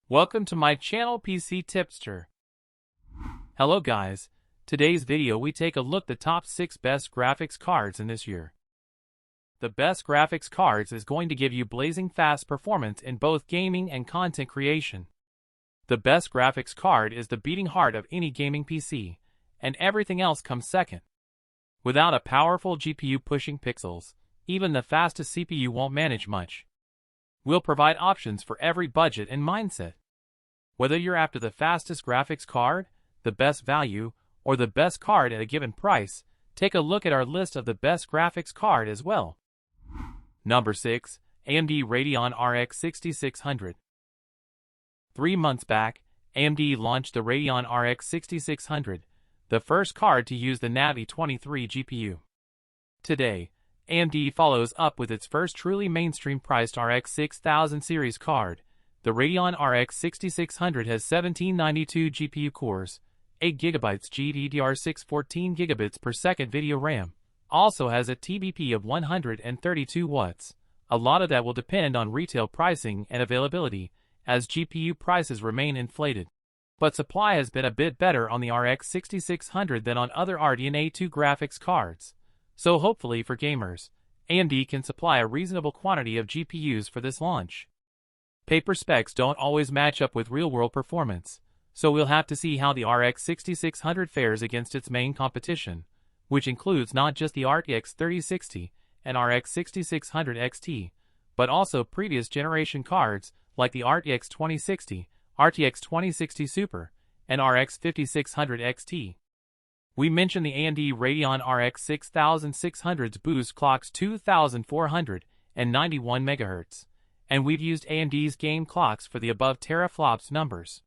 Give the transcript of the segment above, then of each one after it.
Welcome to my channel PC Tipster. Hello guys, today's video we take a look the top 6 best graphics cards in this year. The best graphics cards is going to give you blazing fast performance in both gaming and content creation. The best graphics card is the beating heart of any gaming PC, and everything else comes second. Without a powerful GPU pushing pixels, even the fastest CPU won't manage much. We'll provide options for every budget and mindset. Whether you're after the fastest graphics card, the best value, or the best card at a given price, take a look at our list of the best graphics card as well. Number 6. AMD Radeon RX 6600. 3 months back, AMD launched the Radeon RX 6600, the first card to use the Navi 23 GPU. Today, AMD follows up with its first truly mainstream-priced RX 6000 series card. The Radeon RX 6600 has 1792 GPU cores, 8GB GDDR6 14GB per second video RAM, also has a TBP of 132 watts. A lot of that will depend on retail pricing and availability, as GPU prices remain inflated. But supply has been a bit better on the RX 6600 than on other Radeon A2 graphics cards. So hopefully for gamers, AMD can supply a reasonable quantity of GPUs for this launch. Paper specs don't always match up with real-world performance, so we'll have to see how the RX 6600 fares against its main competition, which includes not just the RTX 3060 and RX 6600 XT, but also previous generation cards like the RTX 2060, RTX 2060 Super, and RX 5600 XT. We mentioned the AMD Radeon RX 6600's boost clocks 2491 MHz, and we've used AMD's game clocks for the above teraflops numbers.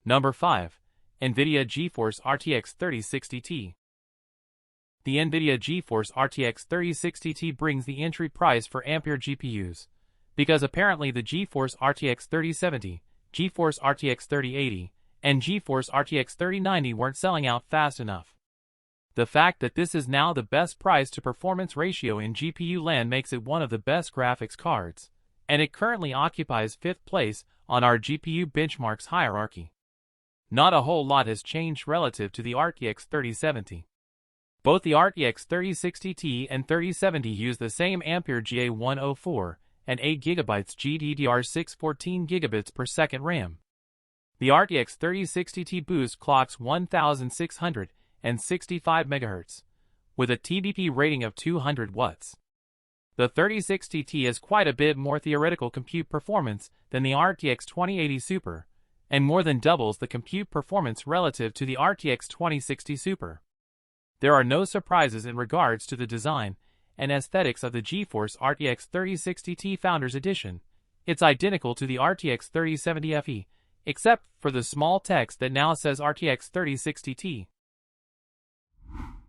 Number 5. NVIDIA GeForce RTX 3060 Ti. The NVIDIA GeForce RTX 3060 Ti brings the entry price for Ampere GPUs, because apparently the GeForce RTX 3070, GeForce RTX 3080, and GeForce RTX 3090 weren't selling out fast enough. The fact that this is now the best price to performance ratio in GPU land makes it one of the best graphics cards, and it currently occupies 5th place on our GPU benchmarks hierarchy. Not a whole lot has changed relative to the RTX 3070. Both the RTX 3060 Ti and 3070 use the same Ampere GA104 and 8GB GDDR6 14GB per second RAM. The RTX 3060 Ti boost clocks 1665 MHz, with a TBP rating of 200 watts. The 3060 Ti has quite a bit more theoretical compute performance than the RTX 2080 Super, and more than doubles the compute performance relative to the RTX 2060 Super. There are no surprises in regards to the design and aesthetics of the GeForce RTX 3060 Ti Founders Edition. It's identical to the RTX 3070 Fe, except for the small text that now says RTX 3060 Ti.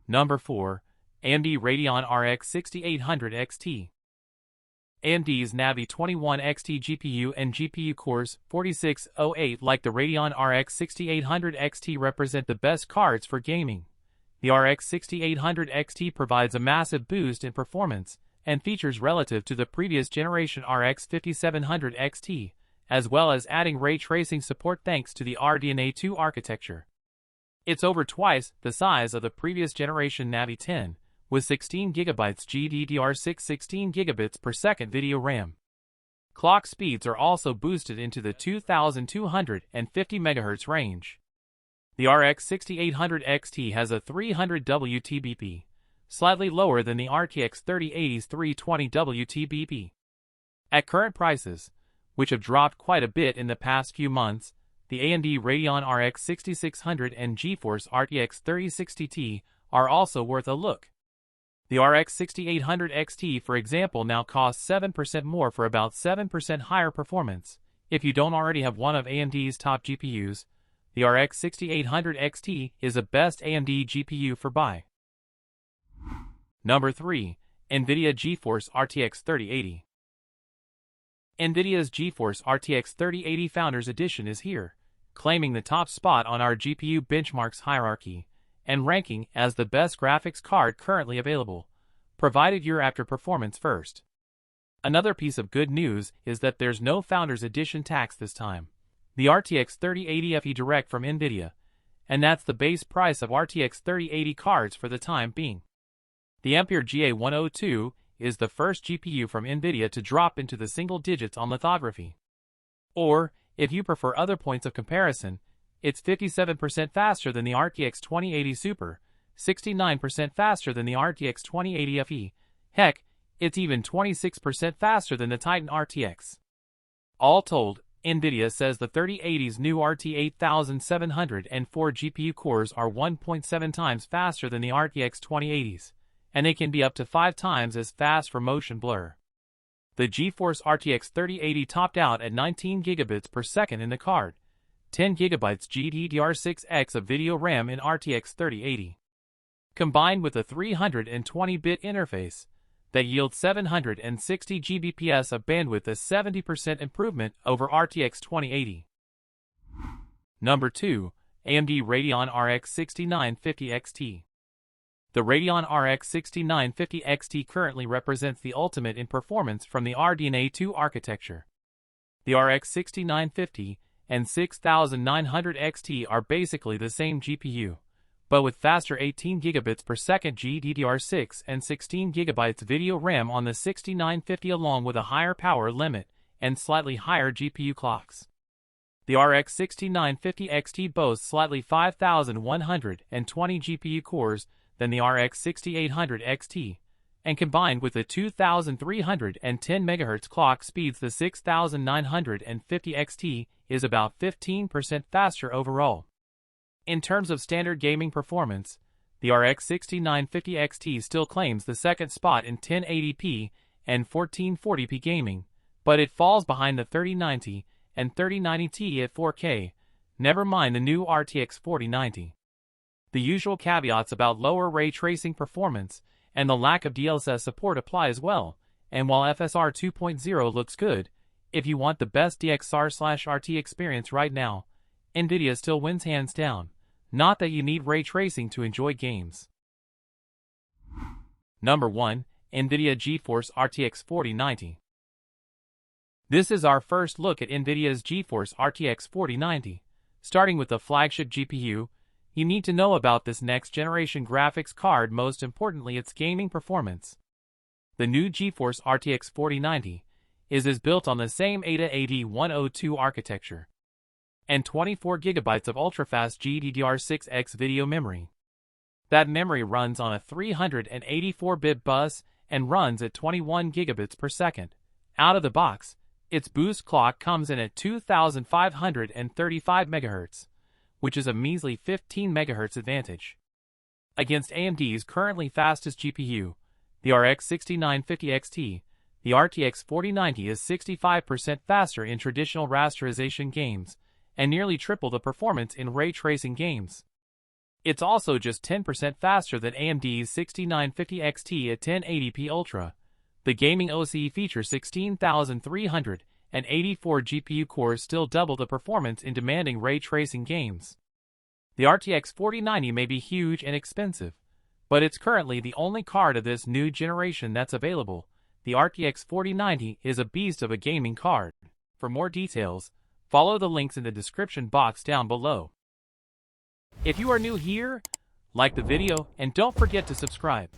Number 4. AMD Radeon RX 6800 XT. AMD's Navi 21 XT GPU and GPU cores 4608 like the Radeon RX 6800 XT represent the best cards for gaming. The RX 6800 XT provides a massive boost in performance and features relative to the previous generation RX 5700 XT, as well as adding ray tracing support thanks to the Radeon A2 architecture. It's over twice the size of the previous generation Navi 10, with 16GB GDDR6 16GB per second video RAM. Clock speeds are also boosted into the 2250 MHz range. The RX 6800 XT has a 300W TBP, slightly lower than the RTX 3080's 320W TBP. At current prices, which have dropped quite a bit in the past few months, the AMD Radeon RX 6600 and GeForce RTX 3060 Ti are also worth a look. The RX 6800 XT, for example, now costs 7% more for about 7% higher performance. If you don't already have one of AMD's top GPUs, the RX 6800 XT is the best AMD GPU for buy. Number 3. NVIDIA GeForce RTX 3080. NVIDIA's GeForce RTX 3080 Founders Edition is here, claiming the top spot on our GPU benchmarks hierarchy, and ranking as the best graphics card currently available, provided you're after performance first. Another piece of good news is that there's no Founders Edition tax this time. The RTX 3080 FE direct from NVIDIA, and that's the base price of RTX 3080 cards for the time being. The Ampere GA102 is the first GPU from NVIDIA to drop into the single digits on lithography. Or, if you prefer other points of comparison, it's 57% faster than the RTX 2080 Super, 69% faster than the RTX 2080 FE, heck, it's even 26% faster than the Titan RTX. All told, NVIDIA says the 3080's new RT 8704 GPU cores are 1.7 times faster than the RTX 2080s, and they can be up to 5 times as fast for motion blur. The GeForce RTX 3080 topped out at 19 gigabits per second in the card, 10 gigabytes GDDR6X of video RAM in RTX 3080. Combined with a 320-bit interface, that yields 760 Gbps of bandwidth, a 70% improvement over RTX 2080. Number 2. AMD Radeon RX 6950 XT. The Radeon RX 6950 XT currently represents the ultimate in performance from the RDNA 2 architecture. The RX 6950 and 6900 XT are basically the same GPU, but with faster 18 gigabits per second GDDR6 and 16 gigabytes video RAM on the 6950, along with a higher power limit and slightly higher GPU clocks. The RX 6950 XT boasts slightly 5,120 GPU cores than the RX 6800 XT, and combined with the 2,310 MHz clock speeds, the 6950 XT is about 15% faster overall. In terms of standard gaming performance, the RX 6950 XT still claims the second spot in 1080p and 1440p gaming, but it falls behind the 3090 and 3090 at 4K, never mind the new RTX 4090. The usual caveats about lower ray tracing performance and the lack of DLSS support apply as well, and while FSR 2.0 looks good, if you want the best DXR/RT experience right now, NVIDIA still wins hands down. Not that you need ray tracing to enjoy games. Number 1. NVIDIA GeForce RTX 4090. This is our first look at NVIDIA's GeForce RTX 4090. Starting with the flagship GPU, you need to know about this next-generation graphics card, most importantly its gaming performance. The new GeForce RTX 4090 is built on the same AMD AD102 architecture and 24 gigabytes of ultra-fast GDDR6X video memory. That memory runs on a 384-bit bus and runs at 21 gigabits per second. Out of the box, its boost clock comes in at 2,535 MHz, which is a measly 15 MHz advantage. Against AMD's currently fastest GPU, the RX 6950 XT, the RTX 4090 is 65% faster in traditional rasterization games, and nearly triple the performance in ray tracing games. It's also just 10% faster than AMD's 6950 XT at 1080p Ultra. The gaming OCE features 16,384 GPU cores, still double the performance in demanding ray tracing games. The RTX 4090 may be huge and expensive, but it's currently the only card of this new generation that's available. The RTX 4090 is a beast of a gaming card. For more details, follow the links in the description box down below. If you are new here, like the video and don't forget to subscribe.